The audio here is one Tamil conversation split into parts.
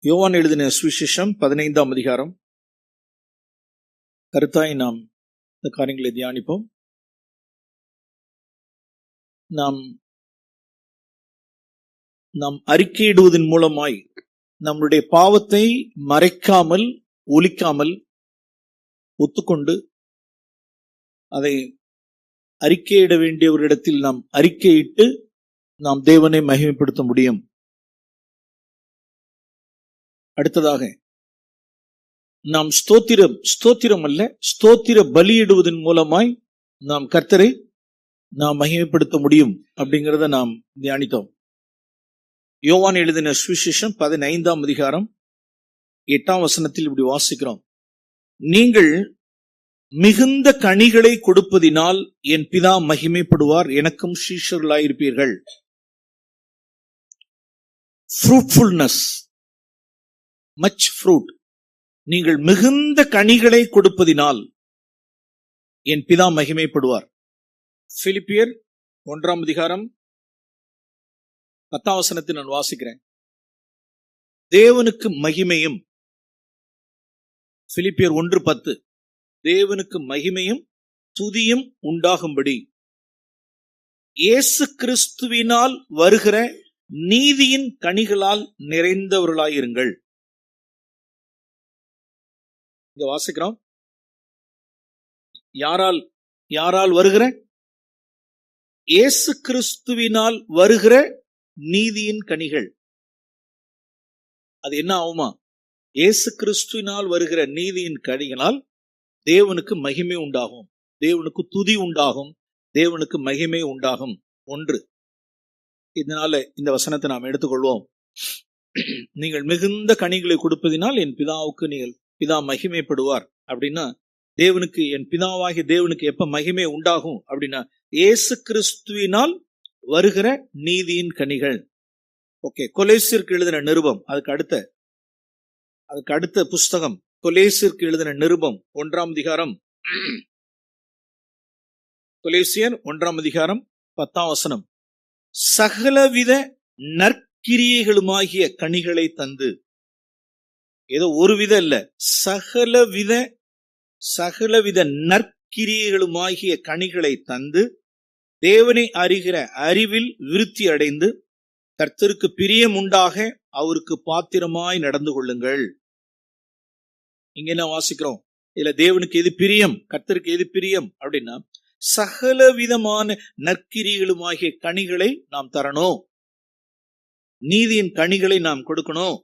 யோவான் எழுதின சுவிசேஷம் 15ஆம் அதிகாரம். கருத்தாய் நாம் இந்த காரியங்களை தியானிப்போம். நாம் அறிக்கையிடுவதன் மூலமாய் நம்முடைய பாவத்தை மறைக்காமல் ஒளிக்காமல் ஒத்துக்கொண்டு அதை அறிக்கையிட வேண்டியவரிடத்தில் நாம் அறிக்கையிட்டு நாம் தேவனை மகிமைப்படுத்த முடியும். அடுத்ததாக நாம் ஸ்தோத்திர பலியிடுவதன் மூலமாய் நாம் கர்த்தரை நாம் மகிமைப்படுத்த முடியும் அப்படிங்கிறத நாம் தியானித்தோம். யோவான் எழுதின சுவிசேஷம் 15ஆம் அதிகாரம் 8ஆம் வசனத்தில் இப்படி வாசிக்கிறோம். நீங்கள் மிகுந்த கனிகளை கொடுப்பதினால் என் பிதா மகிமைப்படுவார், எனக்கும் சீஷர்களாயிருப்பீர்கள். Fruitfulness, much fruit. நீங்கள் மிகுந்த கனிகளை கொடுப்பதினால் என் பிதா மகிமைப்படுவார். பிலிப்பியர் 1ஆம் அதிகாரம் 10ஆம் வசனத்தை நான் வாசிக்கிறேன். தேவனுக்கு மகிமையும், பிலிப்பியர் 1:10, தேவனுக்கு மகிமையும் துதியும் உண்டாகும்படி இயேசு கிறிஸ்துவினால் வருகிற நீதியின் கனிகளால் நிறைந்தவர்களாயிருங்கள். இங்க வாசிக்கிறோம். யாரால் வருகிற? இயேசு கிறிஸ்துவினால் வருகிற நீதியின் கனிகள். அது என்ன ஆகுமா? இயேசு கிறிஸ்துவினால் வருகிற நீதியின் கனிகளால் தேவனுக்கு மகிமை உண்டாகும், தேவனுக்கு துதி உண்டாகும், தேவனுக்கு மகிமை உண்டாகும். ஒன்று. இதனால இந்த வசனத்தை நாம் எடுத்துக்கொள்வோம். நீங்கள் மிகுந்த கனிகளை கொடுப்பதினால் என் பிதாவுக்கு பிதா மகிமைப்படுவார். அப்படின்னா தேவனுக்கு, என் பிதாவாகிய தேவனுக்கு எப்ப மகிமை உண்டாகும் அப்படின்னா இயேசு கிறிஸ்துவினால் வருகிற நீதியின் கனிகள். ஓகே. கொலேசியருக்கு எழுதின நிருபம், அதுக்கு அடுத்த புஸ்தகம் கொலேசியருக்கு எழுதின நிருபம் 1ஆம் அதிகாரம், கொலேசியர் 1ஆம் அதிகாரம் 10ஆம் வசனம். சகலவித நற்கிரியைகளுமாகிய கனிகளை தந்து, ஏதோ ஒரு வித இல்ல, சகலவித நற்கிரியைகளுமாகிய கனிகளை தந்து தேவனை அறிகிற அறிவில் விருத்தி அடைந்து கர்த்தருக்கு பிரியம் உண்டாக அவருக்கு பாத்திரமாய் நடந்து கொள்ளுங்கள். இங்க என்ன வாசிக்கிறோம்? இதுல தேவனுக்கு எது பிரியம், கர்த்தருக்கு எது பிரியம் அப்படின்னா சகல விதமான நற்கிரியைகளுமாகிய கனிகளை நாம் தரணும், நீதியின் கனிகளை நாம் கொடுக்கணும்.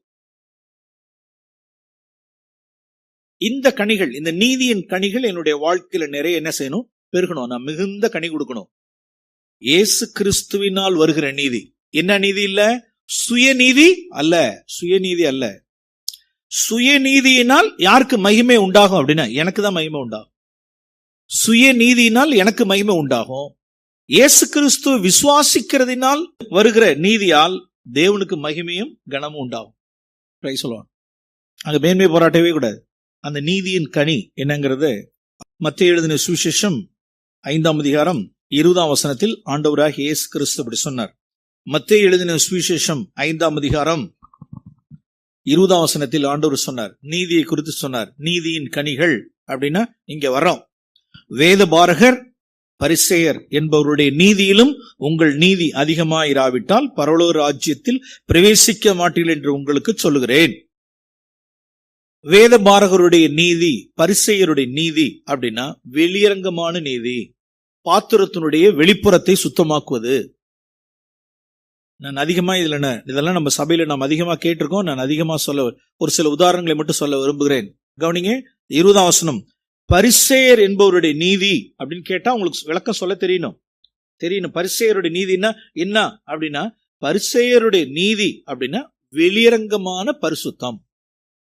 இந்த கனிகள், இந்த நீதியின் கனிகள் என்னுடைய வாழ்க்கையில நிறைய என்ன செய்யணும்? பெருகணும். நான் மிகுந்த கனி கொடுக்கணும். இயேசு கிறிஸ்துவினால் வருகிற நீதி. என்ன நீதி? இல்ல சுயநீதி அல்ல, சுயநீதி அல்ல. சுயநீதியினால் யாருக்கு மகிமை உண்டாகும் அப்படின்னா எனக்கு தான் மகிமை உண்டாகும். சுயநீதியினால் எனக்கு மகிமை உண்டாகும். இயேசு கிறிஸ்துவ விசுவாசிக்கிறதினால் வருகிற நீதியால் தேவனுக்கு மகிமையும் கனமும் உண்டாகும். Praise the Lord. அங்க மேன்மை போராட்டவே கூடாது. அந்த நீதியின் கனி என்னங்கிறது மத்தேயு எழுதின சுவிசேஷம் 5ஆம் அதிகாரம் 20ஆம் வசனத்தில் ஆண்டவராகிய இயேசு கிறிஸ்து அப்படி சொன்னார். மத்தேயு எழுதின சுவிசேஷம் 5ஆம் அதிகாரம் 20ஆம் வசனத்தில் ஆண்டவர் சொன்னார், நீதியை குறித்து சொன்னார். நீதியின் கனிகள் அப்படின்னா இங்க வரோம். வேத பாரகர் பரிசேயர் என்பவருடைய நீதியிலும் உங்கள் நீதி அதிகமாயிராவிட்டால் பரலோக ராஜ்யத்தில் பிரவேசிக்க மாட்டீர்கள் என்று உங்களுக்கு சொல்லுகிறேன். வேத பாரகருடைய நீதி, பரிசேயருடைய நீதி அப்படின்னா வெளியரங்கமான நீதி, பாத்திரத்தினுடைய வெளிப்புறத்தை சுத்தமாக்குவது. நான் அதிகமா இதெல்லாம் நம்ம சபையில நாம் அதிகமா கேட்டிருக்கோம். நான் அதிகமா ஒரு சில உதாரணங்களை மட்டும் சொல்ல விரும்புகிறேன். கவனிங்க. 20ஆம் வசனம். பரிசேயர் என்பவருடைய நீதி அப்படின்னு கேட்டா உங்களுக்கு விளக்கம் சொல்ல தெரியணும். பரிசேயருடைய நீதினா என்ன அப்படின்னா, பரிசேயருடைய நீதி அப்படின்னா வெளியரங்கமான பரிசுத்தம்,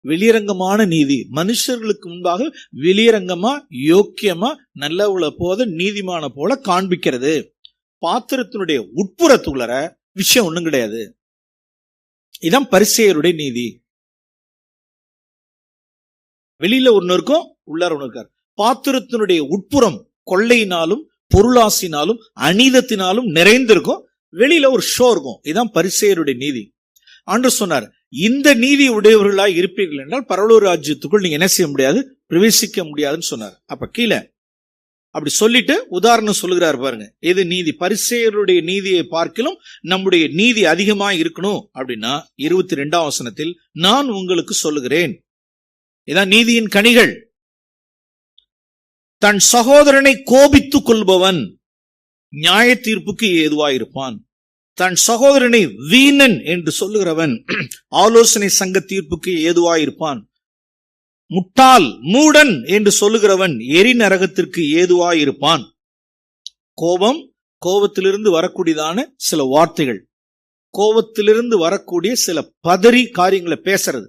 வெளியரங்கமான நீதி. மனுஷர்களுக்கு முன்பாக வெளியரங்கமா, யோக்கியமா, நல்லவள போத நீதிமான போல காண்பிக்கிறது. பாத்திரத்தினுடைய உட்புறத்துள்ளர விஷயம் ஒண்ணும் கிடையாது. இதான் பரிசேயருடைய நீதி. வெளியில ஒண்ணு இருக்கும், உள்ளார ஒண்ணு இருக்காரு. பாத்திரத்தினுடைய உட்புறம் கொள்ளையினாலும் பொருளாசினாலும் அநீதத்தினாலும் நிறைந்திருக்கும், வெளியில ஒரு ஷோ இருக்கும். இதுதான் பரிசேயருடைய நீதி. ஆண்டவர் சொன்னார், இந்த நீதி உடையவர்களாய் இருப்பீர்கள் என்றால் பரலோக ராஜ்யத்துக்குள் நீங்க என்ன செய்ய முடியாது, பிரவேசிக்க முடியாதுன்னு சொன்னார். அப்ப கீழே அப்படி சொல்லிட்டு உதாரணம் சொல்லுகிறார் பாருங்க. எது நீதி? பரிசேயருடைய நீதியை பார்க்கிலும் நம்முடைய நீதி அதிகமா இருக்கணும் அப்படின்னா 22ஆம் வசனத்தில் நான் உங்களுக்கு சொல்லுகிறேன். இதான் நீதியின் கனிகள். தன் சகோதரனை கோபித்துக் கொள்பவன் நியாய தீர்ப்புக்கு ஏதுவாயிருப்பான். தன் சகோதரனை வீணன் என்று சொல்லுகிறவன் ஆலோசனை சங்க தீர்ப்புக்கு ஏதுவாயிருப்பான். முட்டாள் மூடன் என்று சொல்லுகிறவன் எரி நரகத்திற்கு ஏதுவாயிருப்பான். கோபத்திலிருந்து வரக்கூடியதான சில வார்த்தைகள், கோபத்திலிருந்து வரக்கூடிய சில பதறி காரியங்களை பேசுறது,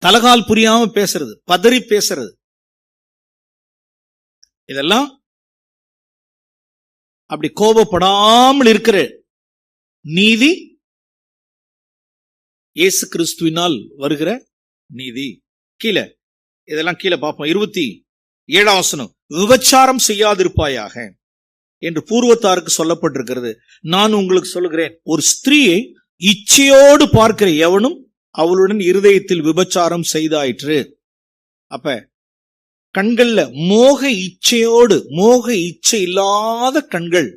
தலகால் புரியாம பேசுறது, பதறி பேசுறது, இதெல்லாம் அப்படி கோபப்படாமல் இருக்கிற நீதி இயேசு கிறிஸ்துவினால் வருகிற நீதி. கீழே இதெல்லாம் கீழே பார்ப்போம். 27ஆம் வசனம், விபச்சாரம் செய்யாதிருப்பாயாக என்று பூர்வத்தாருக்கு சொல்லப்பட்டிருக்கிறது. நான் உங்களுக்கு சொல்லுகிறேன், ஒரு ஸ்திரீயை இச்சையோடு பார்க்கிற எவனும் அவளுடன் இருதயத்தில் விபச்சாரம் செய்தாயிற்று. அப்ப கண்கள்ல மோக இச்சையோடு, மோக இச்சை இல்லாத கண்கள்,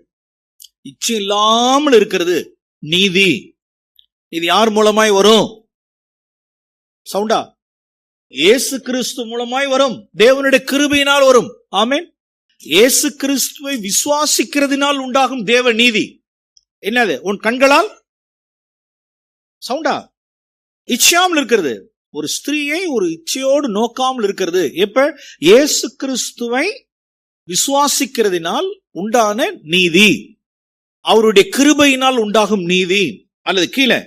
இச்சை இல்லாமல் இருக்கிறது நீதி. இது யார் மூலமாய் வரும்? சவுண்டா? இயேசு கிறிஸ்து மூலமாய் வரும். தேவனுடைய கிருபையினால் வரும். ஆமென். இயேசு கிறிஸ்துவை விசுவாசிக்கிறதுனால் உண்டாகும் தேவ நீதி. என்னது? உன் கண்களால் சவுண்டா இச்சையாமல் இருக்கிறது. ஒரு ஸ்திரீயை ஒரு இச்சையோடு நோக்காமல் இருக்கிறது. எப்ப? இயேசு கிறிஸ்துவை விசுவாசிக்கிறதினால் உண்டான நீதி, அவருடைய கிருபையினால் உண்டாகும் நீதி. அல்லது கீழே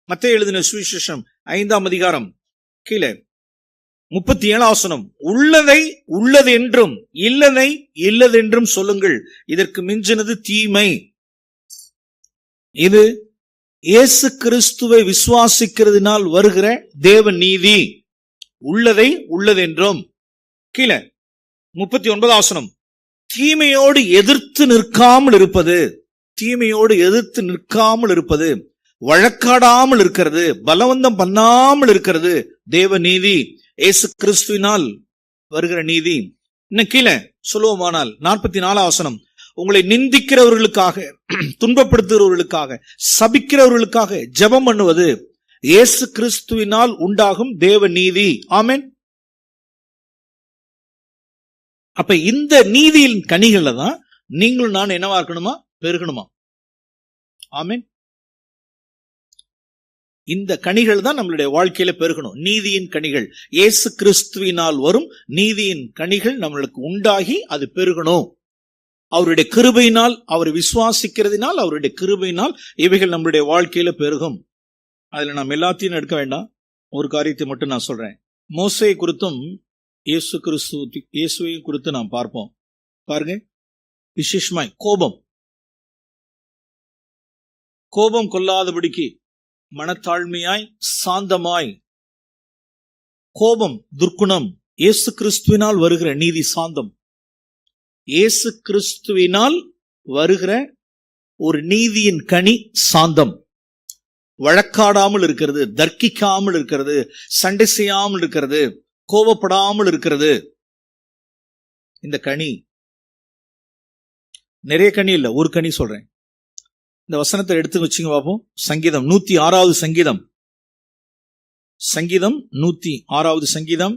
மத்தேயு எழுதின சுவிசேஷம் 5ஆம் அதிகாரம் கீழே 37ஆம் வசனம், உள்ளதை உள்ளதென்றும் இல்லதை இல்லதென்றும் சொல்லுங்கள், இதற்கு மிஞ்சினது தீமை. இது இயேசு கிறிஸ்துவை விசுவாசிக்கிறதுனால் வருகிற தேவ நீதி. உள்ளதை உள்ளதென்றும். கீழே 39ஆம் வசனம், தீமையோடு எதிர்த்து நிற்காமல் இருப்பது, தீமையோடு எதிர்த்து நிற்காமல் இருப்பது, வழக்காடாமல் இருக்கிறது, பலவந்தம் பண்ணாமல் இருக்கிறது தேவ நீதி, இயேசு கிறிஸ்துவினால் வருகிற நீதி. இன்னும் கீழே சொல்லுவோமானால் 44ஆம் வசனம், உங்களை நிந்திக்கிறவர்களுக்காக, துன்பப்படுத்துகிறவர்களுக்காக, சபிக்கிறவர்களுக்காக ஜெபம் பண்ணுவது இயேசு கிறிஸ்துவினால் உண்டாகும் தேவ நீதி. ஆமென். அப்ப இந்த நீதியின் கனிகளை தான் நீங்களும் நான் என்னவா இருக்கணுமா? பெருகணுமா? ஆமென். இந்த கனிகள் தான் நம்மளுடைய வாழ்க்கையில பெருகணும். நீதியின் கனிகள் இயேசு கிறிஸ்துவினால் வரும் நீதியின் கனிகள் நம்மளுக்கு உண்டாகி அது பெருகணும். அவருடைய கிருபையினால், அவரை விசுவாசிக்கிறதுனால், அவருடைய கிருபையினால் இவைகள் நம்மளுடைய வாழ்க்கையில பெருகும். அதுல நாம் எல்லாத்தையும் எடுக்க வேண்டாம். ஒரு காரியத்தை மட்டும் நான் சொல்றேன். மோசே குறித்தும் இயேசுவையும் குறித்து நாம் பார்ப்போம். பாருங்க, விசேஷமாய் கோபம் கொள்ளாதபடிக்கு மனத்தாழ்மையாய் சாந்தமாய், கோபம் துர்க்குணம், இயேசு கிறிஸ்துவினால் வருகிற நீதி சாந்தம், இயேசு கிறிஸ்துவினால் வருகிற ஒரு நீதியின் கனி சாந்தம். வழக்காடாமல் இருக்கிறது, தர்க்கிக்காமல் இருக்கிறது, சண்டை செய்யாமல் இருக்கிறது, கோபப்படாமல் இருக்கிறது. இந்த கனி நிறைய கனி இல்ல, ஒரு கனி சொல்றேன். இந்த வசனத்தை எடுத்து வச்சுங்க பார்ப்போம். சங்கீதம் 106வது சங்கீதம், சங்கீதம் 106வது சங்கீதம்.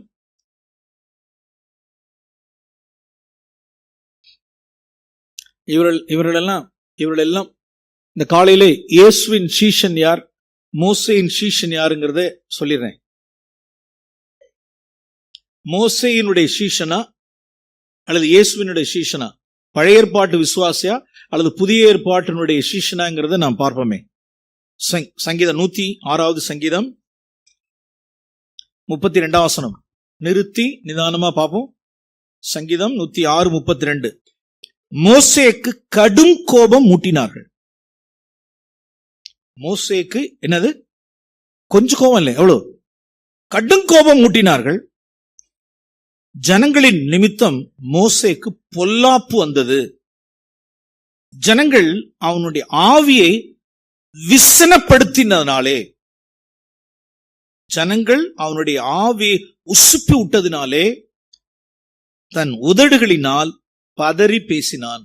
இவர்களெல்லாம் இந்த காலையிலே இயேசுவின் சீஷன் யார், மோசேயின் சீஷன் யாருங்கிறத சொல்லிடுறேன். மோசேயினுடைய சீஷனா அல்லது இயேசுவினுடைய சீஷனா, பழைய ஏற்பாட்டு விசுவாசியா அல்லது புதிய ஏற்பாட்டினுடைய சீஷனாங்கிறத நாம் பார்ப்போமே. சங்கீதம் 106வது சங்கீதம் 32ஆம் வசனம் நிறுத்தி நிதானமா பார்ப்போம். சங்கீதம் 106:32. மோசேக்கு கடும் கோபம் மூட்டினார்கள். மோசேக்கு என்னது? கொஞ்சம் கோபம் இல்லை, எவ்வளவு கடும் கோபம் மூட்டினார்கள். ஜனங்களின் நிமித்தம் மோசேக்கு பொல்லாப்பு வந்தது. ஜனங்கள் அவனுடைய ஆவியை விசனப்படுத்தினதுனாலே, ஜனங்கள் அவனுடைய ஆவியை உசுப்பி விட்டதினாலே தன் உதடுகளினால் பதறி பேசினான்.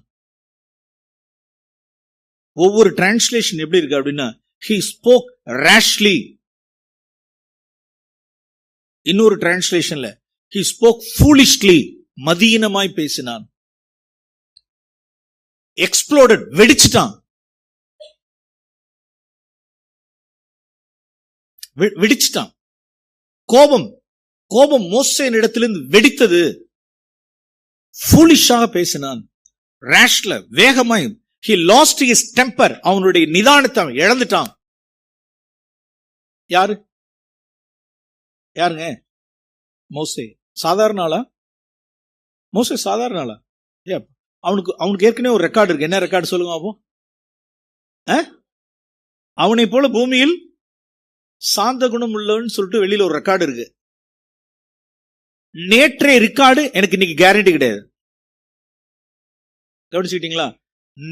ஒவ்வொரு டிரான்ஸ்லேஷன் எப்படி இருக்கு அப்படின்னா, he spoke rashly. இன்னொரு டிரான்ஸ்லேஷன்ல he spoke foolishly, மதியினமாய் பேசினான். exploded, வெடிச்சிட்டான். வெடிச்சிட்டான். கோபம் மோசேயின் இடத்திலிருந்து வெடித்தது. ஃபூலிஷாக பேசினான். ரேஷ்ல, வேகமாய். he lost his temper, அவனுடைய நிதானத்தை இழந்துட்டான். யாருங்க? மோசே. சாதாரண ஆளா? மோசே சாதாரண ஆளா? அவனுக்கு ஏற்கனவே ஒரு ரெக்கார்டு இருக்கு. என்ன ரெக்கார்டு சொல்லுங்க அப்போ? அவனை போல பூமியில் சாந்த குணம் உள்ளவன்னு சொல்லிட்டு வெளியில ஒரு ரெக்கார்டு இருக்கு. நேற்றைய ரெக்கார்டு எனக்கு இன்னைக்கு கேரண்டி கிடையாது. கவனிச்சுக்கிட்டீங்களா?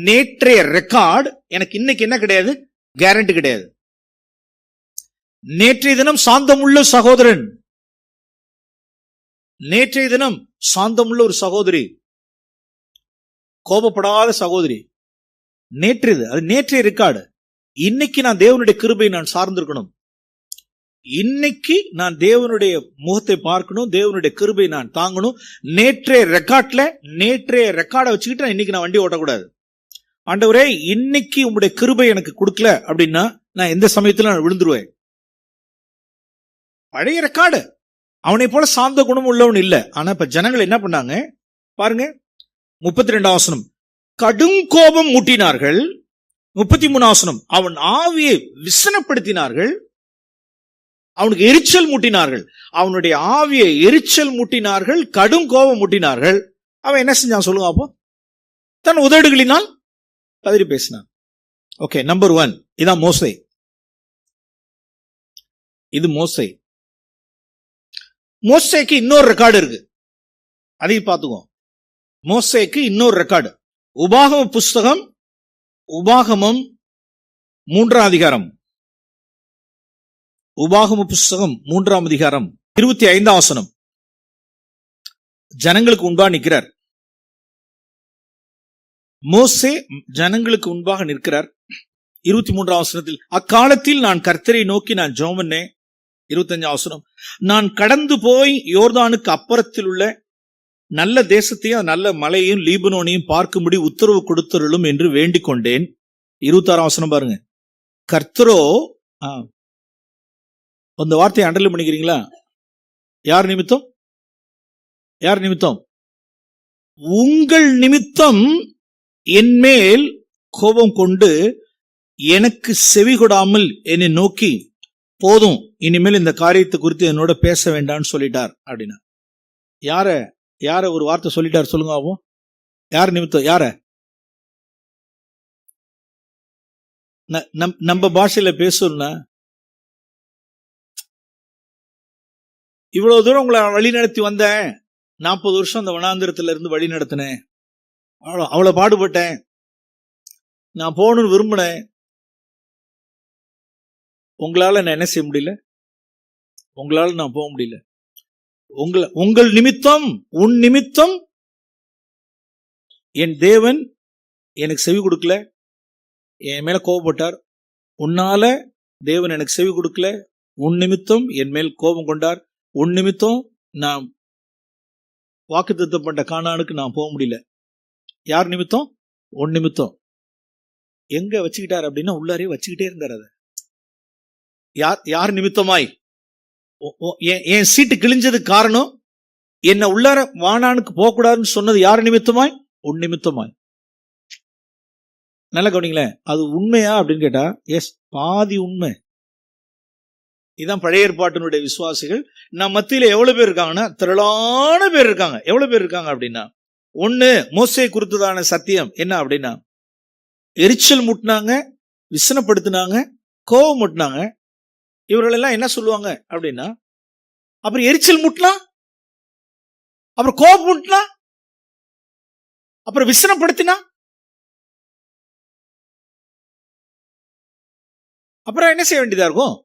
நேற்றைய ரெக்கார்டு எனக்கு இன்னைக்கு என்ன கிடையாது? கேரண்டி கிடையாது. நேற்றைய தினம் சாந்தமுள்ள சகோதரன், நேற்றைய தினம் சாந்தமுள்ள ஒரு சகோதரி, கோபப்படாத சகோதரி, அது நேற்றைய ரெக்கார்டு. இன்னைக்கு நான் தேவனுடைய கிருபையை நான் சார்ந்திருக்கணும். இன்னைக்கு நான் தேவனுடைய முகத்தை பார்க்கணும், தேவனுடைய கிருபை நான் தாங்கணும். நேற்றைய ரெக்கார்டை வச்சுக்கிட்டு இன்னைக்கு நான் வண்டி ஓட்டக்கூடாது. ஆண்டவரே, இன்னைக்கு உங்களுடைய கிருபை எனக்கு கொடுக்கல அப்படின்னா நான் எந்த சமயத்துல நான் விழுந்துருவேன். பழைய ரெக்கார்டு. அவனை போல சாந்த குணம் உள்ளவன் இல்ல. ஆனா இப்ப ஜனங்கள் என்ன பண்ணாங்க பாருங்க. 32 வசனம், கடும் கோபம் மூட்டினார்கள். 33 வசனம், அவன் ஆவியை விசனப்படுத்தினார்கள். அவனுக்கு எரிச்சல் மூட்டினார்கள். அவனுடைய ஆவியை எரிச்சல் மூட்டினார்கள், கடும் கோபம் மூட்டினார்கள். அவன் என்ன செஞ்சான் சொல்லுங்க அப்போ? தன் உதடுகளினால் பதறி பேசினான். ஓகே, நம்பர் 1 இதான் மோசே. இது மோசே. மோசேக்கு இன்னொரு ரெக்கார்டு இருக்கு, அதையும் பார்த்துக்கோ. மோசேக்கு இன்னொரு ரெக்கார்டு. உபாகம புஸ்தகம், உபாகமம் 3ஆம் அதிகாரம். உபாகம புஸ்தகம் 3ஆம் அதிகாரம் 25ஆம் வசனம். ஜனங்களுக்கு முன்பாக நிற்கிறார் மோசே. ஜனங்களுக்கு முன்பாக நிற்கிறார். 23ஆம் வசனத்தில், அக்காலத்தில் நான் கர்த்தரை நோக்கி நான் ஜெபம் பண்ணேன். 25ஆம் வசனம், நான் கடந்து போய் யோர்தானுக்கு அப்புறத்தில் உள்ள நல்ல தேசத்தையும் நல்ல மலையையும் லீபனோனையும் பார்க்கும்படி உத்தரவு கொடுத்தருளும் என்று வேண்டிக் கொண்டேன். 26ஆம் வசனம் பாருங்க. கர்த்தரோ, அந்த வார்த்தையை அண்டர்லைன் பண்ணிக்கிறீங்களா? யார் நிமித்தம்? யார் நிமித்தம்? உங்கள் நிமித்தம் என் மேல் கோபம் கொண்டு எனக்கு செவி கொடாமல் என்னை நோக்கி, போதும் இனிமேல் இந்த காரியத்தை குறித்து என்னோட பேச வேண்டாம்னு சொல்லிட்டார் அப்படின்னா. யார ஒரு வார்த்தை சொல்லிட்டார் சொல்லுங்க ஆகும். யார் நிமித்தம்? யார? நம்ம பாஷையில பேசணும்னா, இவ்வளவு தூரம் உங்களை வழி நடத்தி வந்தேன், 40 வருஷம் அந்த வனாந்திரத்துல இருந்து வழி நடத்தினேன், அவ்வளவு பாடுபட்டேன், நான் போகணும்னு விரும்பினேன், உங்களால நான் என்ன செய்ய முடியல? உங்களால நான் போக முடியல. உங்கள் நிமித்தம், உன் நிமித்தம் என் தேவன் எனக்கு செவி கொடுக்கல, என் மேல கோபப்பட்டார். உன்னால தேவன் எனக்கு செவி கொடுக்கல, உன் நிமித்தம் என் மேல் கோபம் கொண்டார். உன் நிமித்தம் நான் வாக்குத்தத்தம் பண்ண கானானுக்கு நான் போக முடியல. யார் நிமித்தம்? உன் நிமித்தம். எங்க வச்சுக்கிட்டார் அப்படின்னா உள்ளாரே வச்சுக்கிட்டே இருந்தார். அத யார் நிமித்தமாய்? என் சீட்டு கிழிஞ்சதுக்கு காரணம், என்ன உள்ளார வானானுக்கு போக கூடாதுன்னு சொன்னது யார் நிமித்தமாய்? உன் நிமித்தமாய். நல்ல கவனிங்களேன். அது உண்மையா அப்படின்னு கேட்டா, எஸ், பாதி உண்மை. இதான் பழைய ஏற்பாட்டினுடைய விசுவாசிகள். நம்ம மத்தியில எவ்வளவு பேர் இருக்காங்கன்னா, திரளான பேர் இருக்காங்க. எவ்வளவு பேர் இருக்காங்க அப்படின்னா, ஒண்ணு மோசே குறித்ததான சத்தியம் என்ன அப்படின்னா, எரிச்சல் முட்டினாங்க, விசனப்படுத்தினாங்க, கோபம் முட்டினாங்க. இவர்கள் எல்லாம் என்ன சொல்லுவாங்க அப்படின்னா, அப்புறம் எரிச்சல் முட்டினா, அப்புறம் கோபம் முட்டினா, அப்புறம் விசனப்படுத்தினா, அப்புறம் என்ன செய்ய வேண்டியதா இருக்கும்?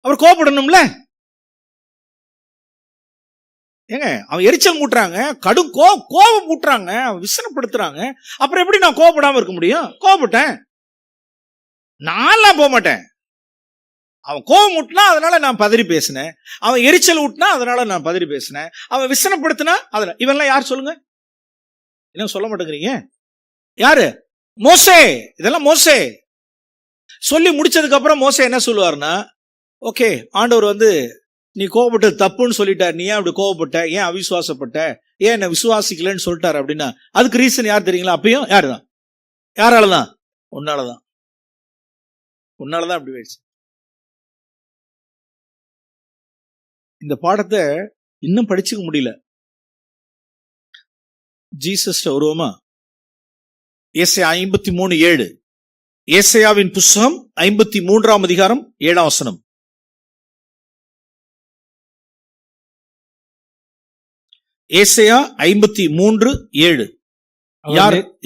அப்புறம் கோபப்படணும்ல. ஏங்க அவன் எரிச்சல் மூட்டுறாங்க, கடும் கோபம் மூட்டுறாங்க, விசனப்படுத்துறாங்க. அப்புறம் எப்படி நான் கோபப்படாம இருக்க முடியும்? கோபப்பட்டேன், நான்லாம் போக மாட்டேன். அவன் கோபம் ஊட்டினா அதனால நான் பதறி பேசினேன், அவன் எரிச்சல் ஊட்டினா அதனால நான் பதறி பேசினேன், அவன் விசனப்படுத்தினா அதனால. இவெல்லாம் யார் சொல்லுங்க? என்ன சொல்ல மாட்டேங்கிறீங்க? யாரு? மோசே. இதெல்லாம் மோசே. சொல்லி முடிச்சதுக்கு அப்புறம் மோசே என்ன சொல்லுவாருன்னா, ஓகே, ஆண்டவர் நீ கோபப்பட்டது தப்புன்னு சொல்லிட்டார், நீ ஏன் அப்படி கோபப்பட்ட, ஏன் அவிசுவாசப்பட்ட, ஏன் என்ன விசுவாசிக்கலன்னு சொல்லிட்டாரு அப்படின்னா, அதுக்கு ரீசன் யார் தெரியுங்களா? அப்பயும் யாருதான்? யாராலதான்? உன்னாலதான். உன்னாலதான் அப்படி போயிடுச்சு. இந்த பாடத்தை இன்னும் படிச்சுக்க முடியல. ஜீசஸ் வருவோமா? ஏசாயா 53:7. ஏசாயாவின் புஸ்தகம் 53ஆம் அதிகாரம் 7ஆம் வசனம். ஏசாயா 53:7.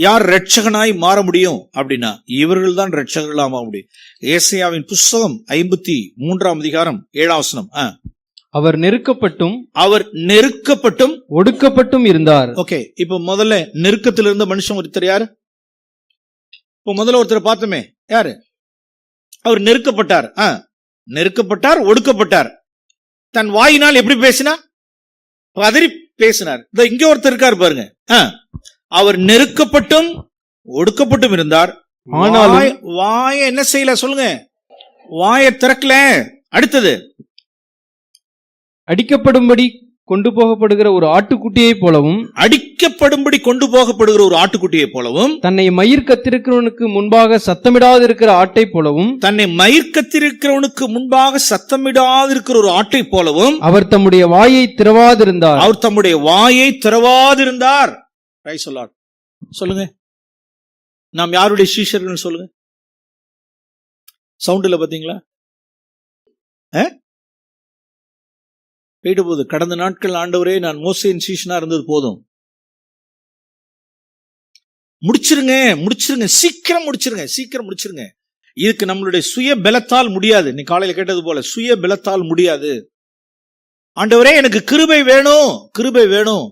யார் ரட்சகனாய் மாற முடியும் அப்படின்னா, இவர்கள் தான் ரட்சகர்களா மாற முடியும். ஏசாயாவின் புஸ்தகம் 53ஆம் அதிகாரம் 7ஆம் வசனம். அவர் நெருக்கப்பட்டும் ஒடுக்கப்பட்டும் இருந்தார். ஓகே, இப்ப முதல்ல நெருக்கத்தில் இருந்த மனுஷன் ஒருத்தர் யாரு? இப்ப முதல்ல ஒருத்தர் பார்த்தோமே, யாரு? அவர் நெருக்கப்பட்டார். நெருக்கப்பட்டார், ஒடுக்கப்பட்டார். தன் வாயினால் எப்படி பேசினார்? பதறி பேசினார். இங்க ஒருத்தர் இருக்காரு பாருங்க. அவர் நெருக்கப்பட்டும் ஒடுக்கப்பட்டும் இருந்தார், ஆனாலும் வாயை என்ன செய்யல? சொல்லுங்க, வாயை திறக்கல. அடுத்தது, அடிக்கப்படும்படி கொண்டு போகப்படுகிற ஒரு ஆட்டுக்குட்டியை போலவும், அடிக்கப்படும்படி கொண்டு போகப்படுகிற ஒரு ஆட்டுக்குட்டியை போலவும், தன்னை மயிர் கத்திருக்கிறவனுக்கு முன்பாக சத்தமிடாது இருக்கிற ஆட்டை போலவும், தன்னை மயிர் கத்திருக்கிறவனுக்கு முன்பாக சத்தமிடாது இருக்கிற ஒரு ஆட்டை போலவும் அவர் தம்முடைய வாயை திறவாதிருந்தார். அவர் தம்முடைய வாயை திறவாதிருந்தார். சொல்லுங்க, நாம் யாருடைய சீஷர்கள்? சொல்லுங்க. சவுண்ட்ல பாத்தீங்களா? போயிட்டு போகுது. கடந்த நாட்கள் ஆண்டவரே நான் மோசேயின் சீஷனா இருந்தது போதும், முடிச்சிருங்க, சீக்கிரம் முடிச்சிருங்க. இதுக்கு நம்மளுடைய சுய பலத்தால் முடியாது. நீ காலையில கேட்டது போல சுய பலத்தால் முடியாது. ஆண்டவரே எனக்கு கிருபை வேணும்.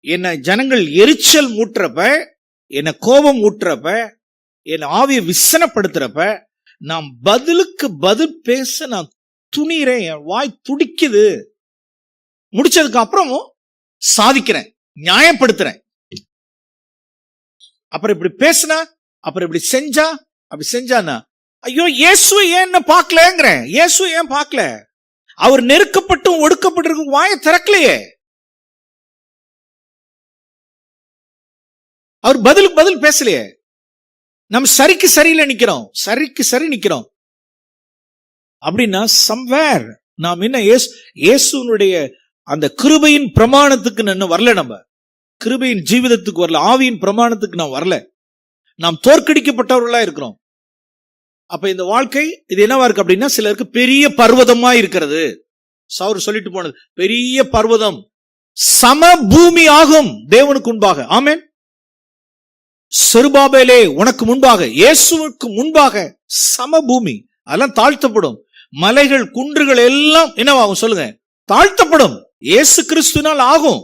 என்ன ஜனங்கள் எரிச்சல் மூட்டுறப்ப, என்ன கோபம் ஊட்டுறப்ப, என் ஆவியை விசனப்படுத்துறப்ப, நான் பதிலுக்கு பதில் பேச நான் துணிறேன், என் வாய் துடிக்குது. முடிச்சதுக்கு அப்புறமும் சாதிக்கிறேன், நியாயப்படுத்துறேன். அப்புறம் இப்படி பேசினா, அப்புறம் இப்படி செஞ்சானா, ஐயோ இயேசு ஏன் என்ன பார்க்கலங்கிறேன். இயேசு ஏன் பார்க்கல? அவர் நெருக்கப்பட்டும் ஒடுக்கப்பட்டிருக்கும் வாயை திறக்கலையே. அவர் பதிலுக்கு பதில் பேசலையே. நம்ம சரிக்கு சரி நிக்கிறோம் அப்படின்னா சம்வேர் நாம் என்ன இயேசுனுடைய அந்த கிருபையின் பிரமாணத்துக்கு நான் வரல. நம்ம கிருபையின் ஜீவிதத்துக்கு வரல, ஆவியின் பிரமாணத்துக்கு நான் வரல. நாம் தோற்கடிக்கப்பட்டவர்களா இருக்கிறோம். அப்ப இந்த வாழ்க்கை இது என்னவா இருக்கு அப்படின்னா, சிலருக்கு பெரிய பர்வதமா இருக்கிறது. சவுர் சொல்லிட்டு போனது, பெரிய பர்வதம் சம பூமி ஆகும் தேவனுக்கு முன்பாக. ஆமென். செருபாபேலே உனக்கு முன்பாக, இயேசுவுக்கு முன்பாக சம பூமி, அதெல்லாம் தாழ்த்தப்படும். மலைகள் குன்றுகள் எல்லாம் என்னவாகும்? சொல்லுங்க, தாழ்த்தப்படும். இயேசு கிறிஸ்துவினால் ஆகும்.